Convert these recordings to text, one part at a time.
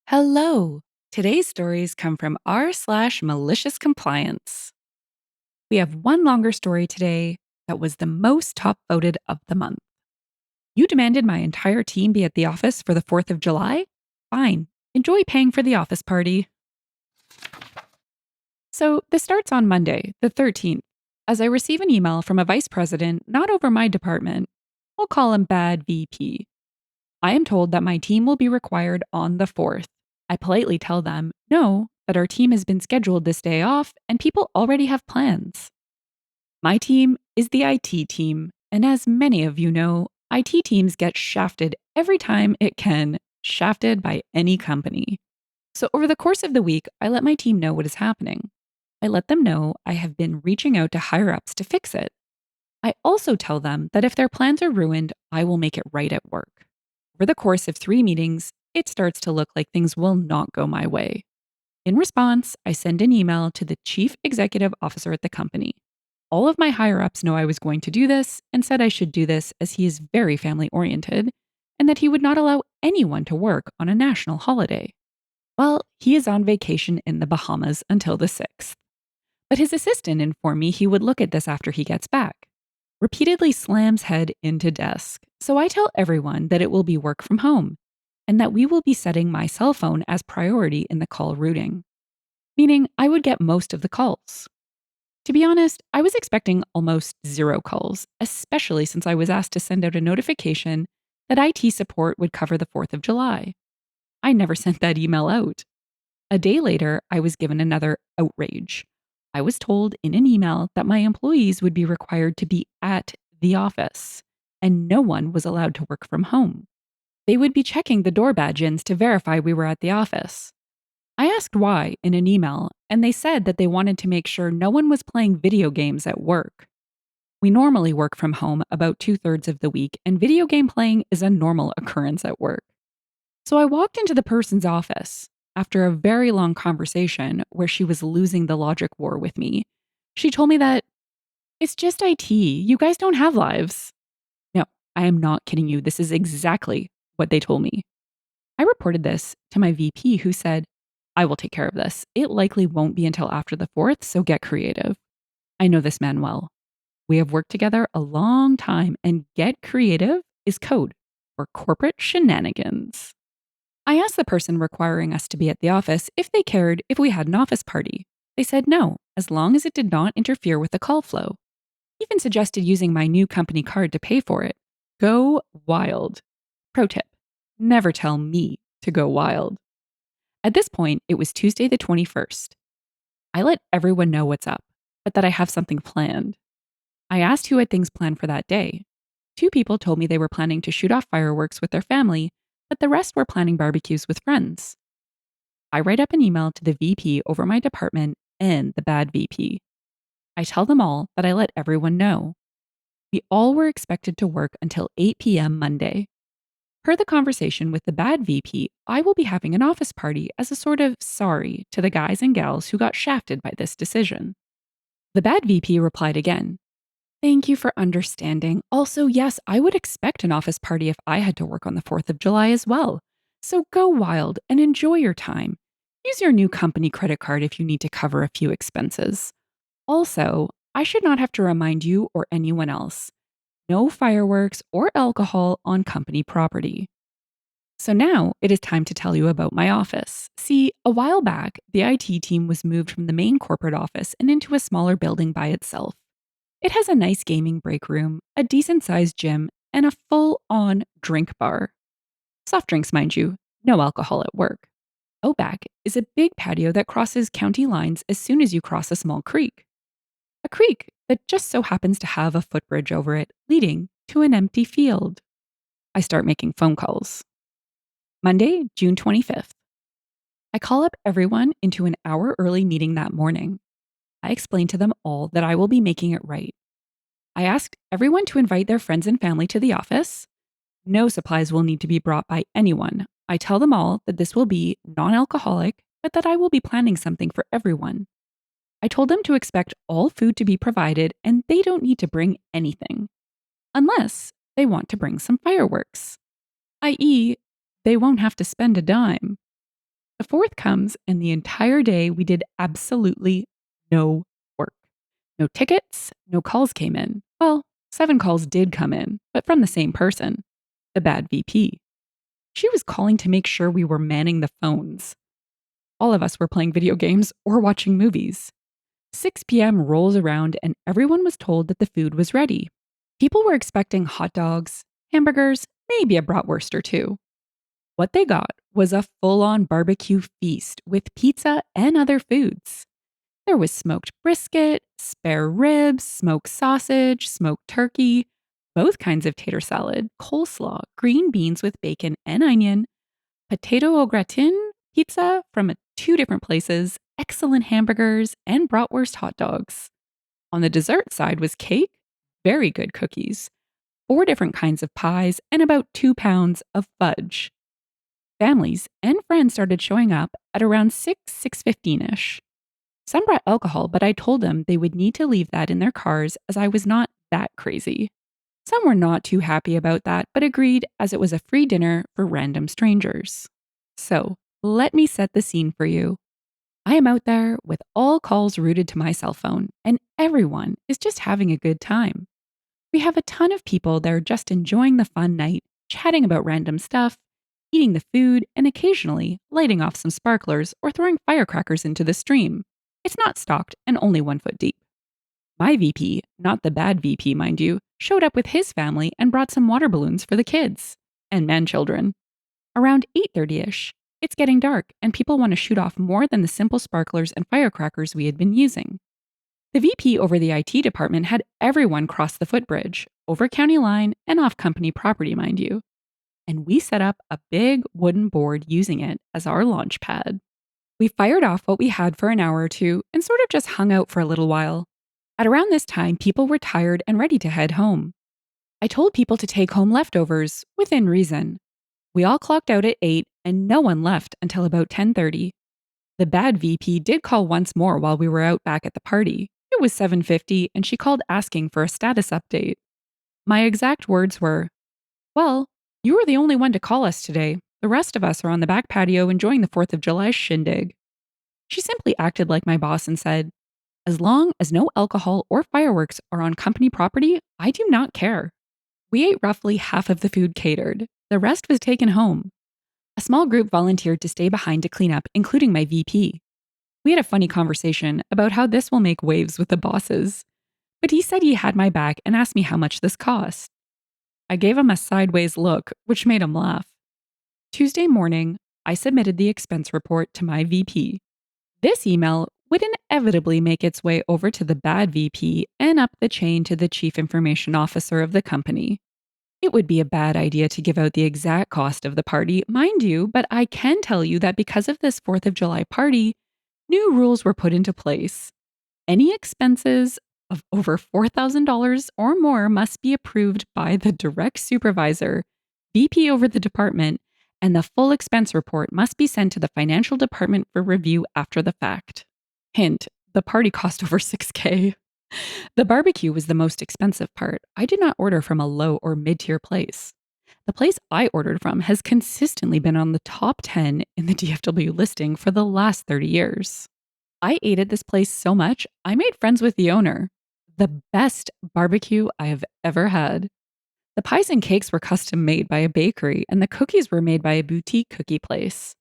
Hello. Today's stories come from r/MaliciousCompliance. We have one longer story today that was the most top voted of the month. You demanded my entire team be at the office for the 4th of July? Fine. Enjoy paying for the office party. So this starts on Monday, the 13th, as I receive an email from a vice president not over my department. We'll call him Bad VP. I am told that my team will be required on the 4th. I politely tell them, no, that our team has been scheduled this day off and people already have plans. My team is the IT team, and as many of you know, IT teams get shafted every time it can, shafted by any company. So over the course of the week, I let my team know what is happening. I let them know I have been reaching out to higher ups to fix it. I also tell them that if their plans are ruined, I will make it right at work. Over the course of 3 meetings, it starts to look like things will not go my way. In response, I send an email to the chief executive officer at the company. All of my higher ups know I was going to do this and said I should do this as he is very family oriented and that he would not allow anyone to work on a national holiday. Well, he is on vacation in the Bahamas until the 6th. But his assistant informed me he would look at this after he gets back. Repeatedly slams head into desk, so I tell everyone that it will be work from home and that we will be setting my cell phone as priority in the call routing, meaning I would get most of the calls. To be honest, I was expecting almost zero calls, especially since I was asked to send out a notification that IT support would cover the 4th of July. I never sent that email out. A day later, I was given another outrage. I was told in an email that my employees would be required to be at the office, and no one was allowed to work from home. They would be checking the door badge ins to verify we were at the office. I asked why in an email, and they said that they wanted to make sure no one was playing video games at work. We normally work from home about 2/3 of the week, and video game playing is a normal occurrence at work. So I walked into the person's office. After a very long conversation where she was losing the logic war with me, she told me that it's just IT. You guys don't have lives. No, I am not kidding you. This is exactly what they told me. I reported this to my VP, who said, I will take care of this. It likely won't be until after the 4th, so get creative. I know this man well. We have worked together a long time, and get creative is code for corporate shenanigans. I asked the person requiring us to be at the office if they cared if we had an office party. They said no, as long as it did not interfere with the call flow. Even suggested using my new company card to pay for it. Go wild. Pro tip, never tell me to go wild. At this point, it was Tuesday the 21st. I let everyone know what's up, but that I have something planned. I asked who had things planned for that day. 2 people told me they were planning to shoot off fireworks with their family, but the rest were planning barbecues with friends. I write up an email to the VP over my department and the bad VP. I tell them all that I let everyone know. We all were expected to work until 8 p.m. Monday. Per the conversation with the bad VP, I will be having an office party as a sort of sorry to the guys and gals who got shafted by this decision. The bad VP replied again. Thank you for understanding. Also, yes, I would expect an office party if I had to work on the 4th of July as well. So go wild and enjoy your time. Use your new company credit card if you need to cover a few expenses. Also, I should not have to remind you or anyone else. No fireworks or alcohol on company property. So now it is time to tell you about my office. See, a while back, the IT team was moved from the main corporate office and into a smaller building by itself. It has a nice gaming break room, a decent sized gym, and a full on drink bar. Soft drinks, mind you, no alcohol at work. Out back is a big patio that crosses county lines as soon as you cross a small creek. A creek that just so happens to have a footbridge over it leading to an empty field. I start making phone calls. Monday, June 25th. I call up everyone into an hour early meeting that morning. I explain to them all that I will be making it right. I asked everyone to invite their friends and family to the office. No supplies will need to be brought by anyone. I tell them all that this will be non alcoholic, but that I will be planning something for everyone. I told them to expect all food to be provided and they don't need to bring anything, unless they want to bring some fireworks, i.e., they won't have to spend a dime. The fourth comes, and the entire day we did absolutely no work. No tickets, no calls came in. Well, 7 calls did come in, but from the same person, the bad VP. She was calling to make sure we were manning the phones. All of us were playing video games or watching movies. 6 p.m. rolls around and everyone was told that the food was ready. People were expecting hot dogs, hamburgers, maybe a bratwurst or two. What they got was a full on barbecue feast with pizza and other foods. There was smoked brisket, spare ribs, smoked sausage, smoked turkey, both kinds of tater salad, coleslaw, green beans with bacon and onion, potato au gratin, pizza from 2 different places, excellent hamburgers, and bratwurst hot dogs. On the dessert side was cake, very good cookies, 4 different kinds of pies, and about 2 pounds of fudge. Families and friends started showing up at around 6:15ish. Some brought alcohol, but I told them they would need to leave that in their cars as I was not that crazy. Some were not too happy about that, but agreed as it was a free dinner for random strangers. So, let me set the scene for you. I am out there with all calls routed to my cell phone, and everyone is just having a good time. We have a ton of people that are just enjoying the fun night, chatting about random stuff, eating the food, and occasionally lighting off some sparklers or throwing firecrackers into the stream. It's not stocked and only 1 foot deep. My VP, not the bad VP, mind you, showed up with his family and brought some water balloons for the kids and man-children. Around 8:30ish, it's getting dark and people want to shoot off more than the simple sparklers and firecrackers we had been using. The VP over the IT department had everyone cross the footbridge, over county line and off company property, mind you. And we set up a big wooden board using it as our launch pad. We fired off what we had for an hour or two and sort of just hung out for a little while. At around this time, people were tired and ready to head home. I told people to take home leftovers, within reason. We all clocked out at 8 and no one left until about 10:30. The bad VP did call once more while we were out back at the party. It was 7:50 and she called asking for a status update. My exact words were, "Well, you were the only one to call us today. The rest of us are on the back patio enjoying the 4th of July shindig." She simply acted like my boss and said, "As long as no alcohol or fireworks are on company property, I do not care." We ate roughly half of the food catered. The rest was taken home. A small group volunteered to stay behind to clean up, including my VP. We had a funny conversation about how this will make waves with the bosses, but he said he had my back and asked me how much this cost. I gave him a sideways look, which made him laugh. Tuesday morning, I submitted the expense report to my VP. This email would inevitably make its way over to the bad VP and up the chain to the chief information officer of the company. It would be a bad idea to give out the exact cost of the party, mind you, but I can tell you that because of this 4th of July party, new rules were put into place. Any expenses of over $4,000 or more must be approved by the direct supervisor, VP over the department, and the full expense report must be sent to the financial department for review after the fact. Hint, the party cost over 6K. The barbecue was the most expensive part. I did not order from a low or mid-tier place. The place I ordered from has consistently been on the top 10 in the DFW listing for the last 30 years. I ate at this place so much, I made friends with the owner. The best barbecue I have ever had. The pies and cakes were custom made by a bakery, and the cookies were made by a boutique cookie place.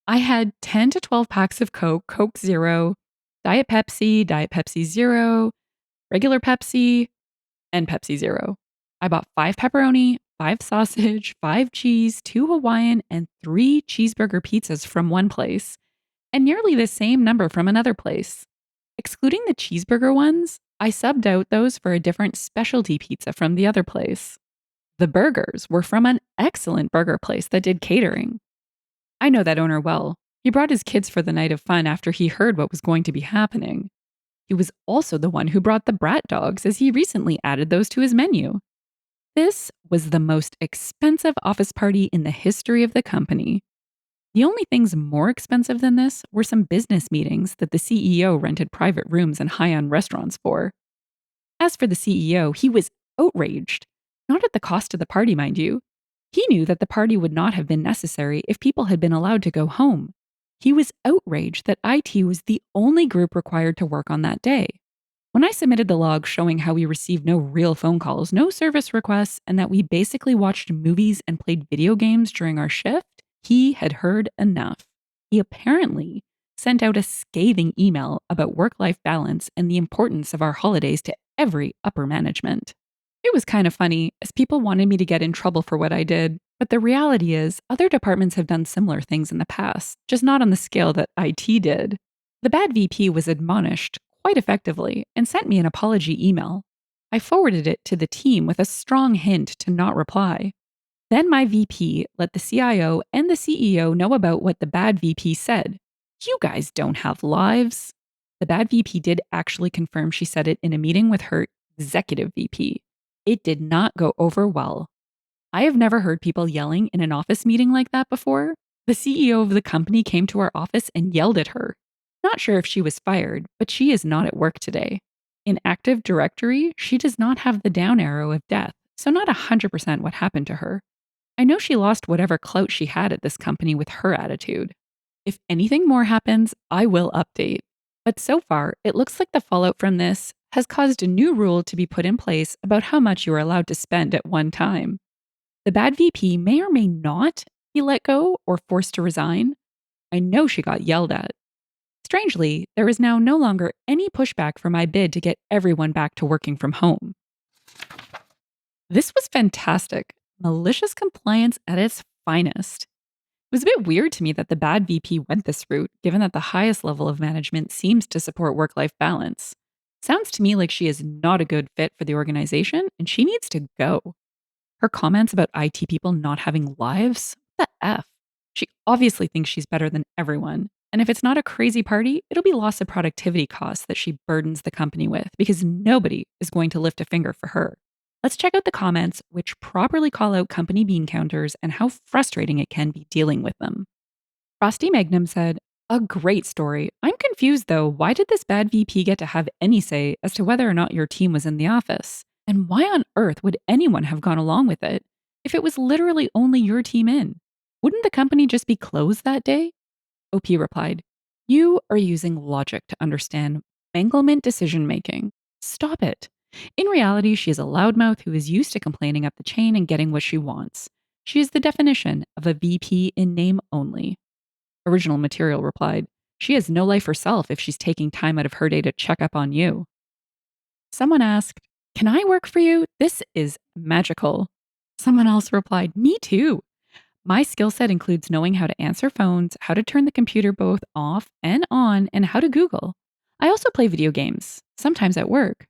I had 10 to 12 packs of Coke, Coke Zero, Diet Pepsi Zero, regular Pepsi, and Pepsi Zero. I bought 5 pepperoni, 5 sausage, 5 cheese, 2 Hawaiian, and 3 cheeseburger pizzas from one place, and nearly the same number from another place. Excluding the cheeseburger ones, I subbed out those for a different specialty pizza from the other place. The burgers were from an excellent burger place that did catering. I know that owner well. He brought his kids for the night of fun after he heard what was going to be happening. He was also the one who brought the brat dogs as he recently added those to his menu. This was the most expensive office party in the history of the company. The only things more expensive than this were some business meetings that the CEO rented private rooms and high-end restaurants for. As for the CEO, he was outraged. Not at the cost of the party, mind you. He knew that the party would not have been necessary if people had been allowed to go home. He was outraged that IT was the only group required to work on that day. When I submitted the log showing how we received no real phone calls, no service requests, and that we basically watched movies and played video games during our shift, he had heard enough. He apparently sent out a scathing email about work life balance and the importance of our holidays to every upper management. It was kind of funny, as people wanted me to get in trouble for what I did, but the reality is, other departments have done similar things in the past, just not on the scale that IT did. The bad VP was admonished quite effectively and sent me an apology email. I forwarded it to the team with a strong hint to not reply. Then my VP let the CIO and the CEO know about what the bad VP said. You guys don't have lives. The bad VP did actually confirm she said it in a meeting with her executive VP. It did not go over well. I have never heard people yelling in an office meeting like that before. The CEO of the company came to our office and yelled at her. Not sure if she was fired, but she is not at work today. In Active Directory, she does not have the down arrow of death, so not 100% what happened to her. I know she lost whatever clout she had at this company with her attitude. If anything more happens, I will update. But so far, it looks like the fallout from this has caused a new rule to be put in place about how much you are allowed to spend at one time. The bad VP may or may not be let go or forced to resign. I know she got yelled at. Strangely, there is now no longer any pushback for my bid to get everyone back to working from home. This was fantastic. Malicious compliance at its finest. It was a bit weird to me that the bad VP went this route, given that the highest level of management seems to support work life balance. Sounds to me like she is not a good fit for the organization and she needs to go. Her comments about IT people not having lives? What the F? She obviously thinks she's better than everyone. And if it's not a crazy party, it'll be loss of productivity costs that she burdens the company with because nobody is going to lift a finger for her. Let's check out the comments, which properly call out company bean counters and how frustrating it can be dealing with them. Frosty Magnum said, "A great story. I'm confused though. Why did this bad VP get to have any say as to whether or not your team was in the office? And why on earth would anyone have gone along with it if it was literally only your team in? Wouldn't the company just be closed that day?" OP replied, "You are using logic to understand manglement decision making. Stop it. In reality, she is a loudmouth who is used to complaining up the chain and getting what she wants. She is the definition of a VP in name only." Original Material replied, "She has no life herself if she's taking time out of her day to check up on you." Someone asked, "Can I work for you? This is magical." Someone else replied, "Me too. My skill set includes knowing how to answer phones, how to turn the computer both off and on, and how to Google. I also play video games, sometimes at work."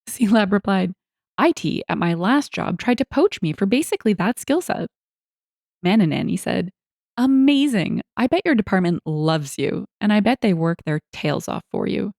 C Lab replied, "IT at my last job tried to poach me for basically that skill set." Mananani said, "Amazing. I bet your department loves you, and I bet they work their tails off for you."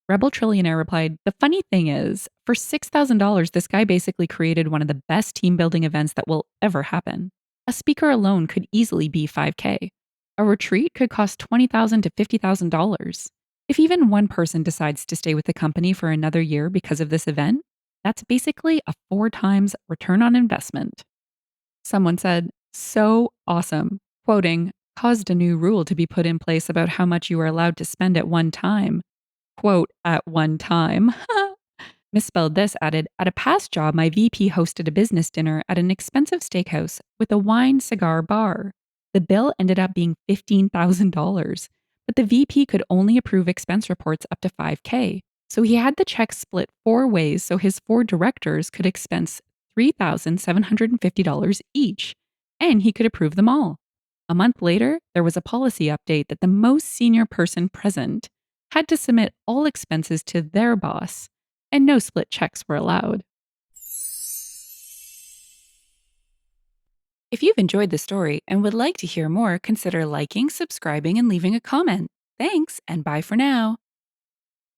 Rebel Trillionaire replied, "The funny thing is, for $6,000, this guy basically created one of the best team building events that will ever happen. A speaker alone could easily be 5K. A retreat could cost $20,000 to $50,000. If even one person decides to stay with the company for another year because of this event, that's basically a 4 times return on investment." Someone said, "So awesome." Quoting, "Caused a new rule to be put in place about how much you are allowed to spend at one time." Quote, "at one time." Misspelled this added, "At a past job, my VP hosted a business dinner at an expensive steakhouse with a wine cigar bar. The bill ended up being $15,000, but the VP could only approve expense reports up to 5K. So he had the check split 4 ways so his 4 directors could expense $3,750 each, and he could approve them all. A month later, there was a policy update that the most senior person present had to submit all expenses to their boss, and no split checks were allowed." If you've enjoyed the story and would like to hear more, consider liking, subscribing, and leaving a comment. Thanks, and bye for now.